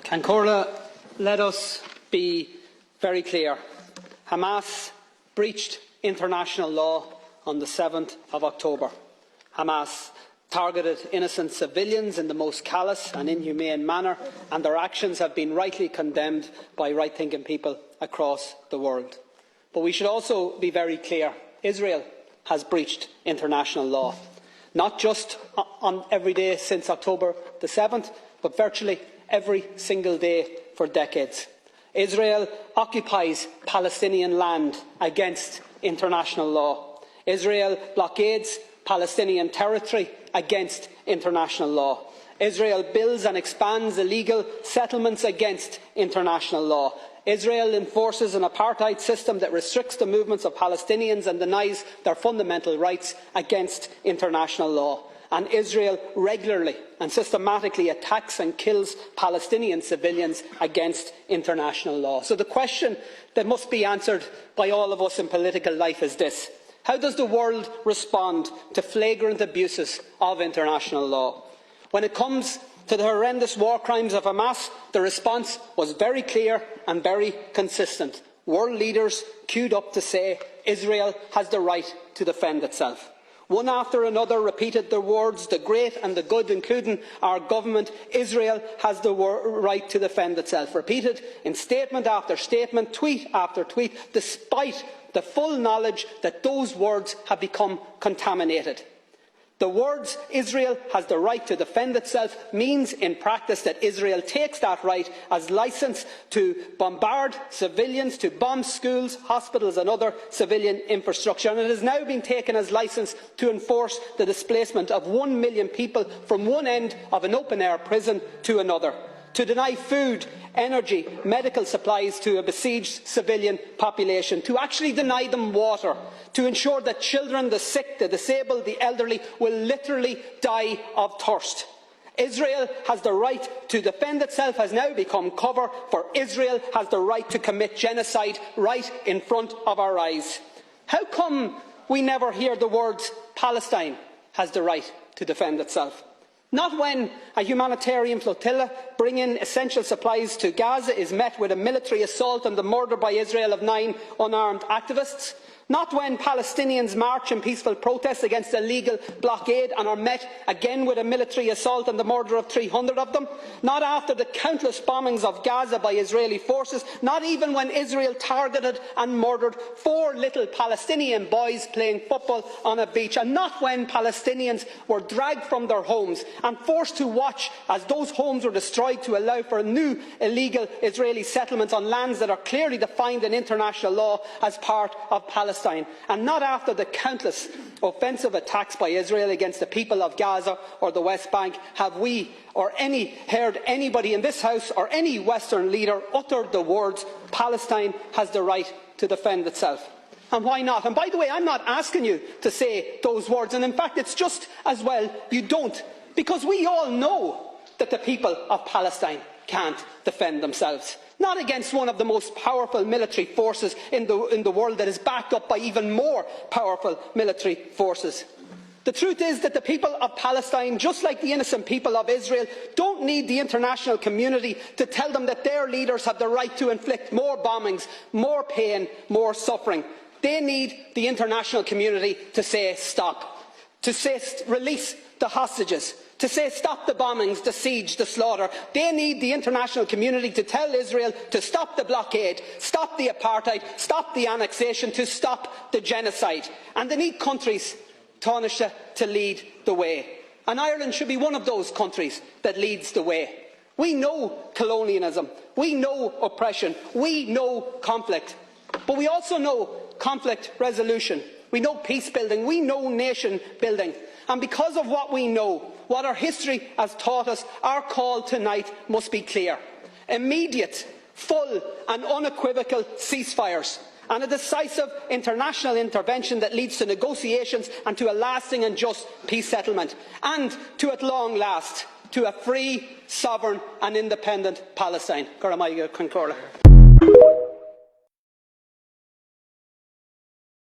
Cancora, let us be very clear. Hamas breached international law on the 7th of October. Hamas targeted innocent civilians in the most callous and inhumane manner, and their actions have been rightly condemned by right-thinking people across the world. But we should also be very clear. Israel has breached international law, not just on every day since October the 7th, but virtually every single day for decades. Israel occupies Palestinian land against international law. Israel blockades Palestinian territory against international law. Israel builds and expands illegal settlements against international law. Israel enforces an apartheid system that restricts the movements of Palestinians and denies their fundamental rights against international law. And Israel regularly and systematically attacks and kills Palestinian civilians against international law. So the question that must be answered by all of us in political life is this: how does the world respond to flagrant abuses of international law? When it comes to the horrendous war crimes of Hamas, the response was very clear and very consistent. World leaders queued up to say Israel has the right to defend itself. One after another repeated the words, the great and the good, including our government: Israel has the right to defend itself. Repeated in statement after statement, tweet after tweet, despite the full knowledge that those words have become contaminated. The words "Israel has the right to defend itself" means in practice that Israel takes that right as licence to bombard civilians, to bomb schools, hospitals and other civilian infrastructure, and it has now been taken as licence to enforce the displacement of 1 million people from one end of an open-air prison to another, to deny food, energy, medical supplies to a besieged civilian population, to actually deny them water, to ensure that children, the sick, the disabled, the elderly will literally die of thirst. Israel has the right to defend itself has now become cover for Israel has the right to commit genocide right in front of our eyes. How come we never hear the words "Palestine has the right to defend itself"? Not when a humanitarian flotilla bringing essential supplies to Gaza is met with a military assault and the murder by Israel of 9 unarmed activists. Not when Palestinians march in peaceful protest against a legal blockade and are met again with a military assault and the murder of 300 of them. Not after the countless bombings of Gaza by Israeli forces. Not even when Israel targeted and murdered 4 little Palestinian boys playing football on a beach. And not when Palestinians were dragged from their homes and forced to watch as those homes were destroyed to allow for new illegal Israeli settlements on lands that are clearly defined in international law as part of Palestine. And not after the countless offensive attacks by Israel against the people of Gaza or the West Bank have we heard anybody in this House or any Western leader utter the words "Palestine has the right to defend itself." And why not? And by the way, I'm not asking you to say those words, and in fact it's just as well you don't, because we all know that the people of Palestine can't defend themselves. Not against one of the most powerful military forces in the world that is backed up by even more powerful military forces. The truth is that the people of Palestine, just like the innocent people of Israel, don't need the international community to tell them that their leaders have the right to inflict more bombings, more pain, more suffering. They need the international community to say stop, to say release the hostages, to say stop the bombings, the siege, the slaughter. They need the international community to tell Israel to stop the blockade, stop the apartheid, stop the annexation, to stop the genocide. And they need countries, Taoiseach, to lead the way. And Ireland should be one of those countries that leads the way. We know colonialism, we know oppression, we know conflict, but we also know conflict resolution. We know peace building, we know nation building. And because of what we know, what our history has taught us, our call tonight must be clear: immediate, full and unequivocal ceasefires, and a decisive international intervention that leads to negotiations and to a lasting and just peace settlement, and to, at long last, to a free, sovereign and independent Palestine.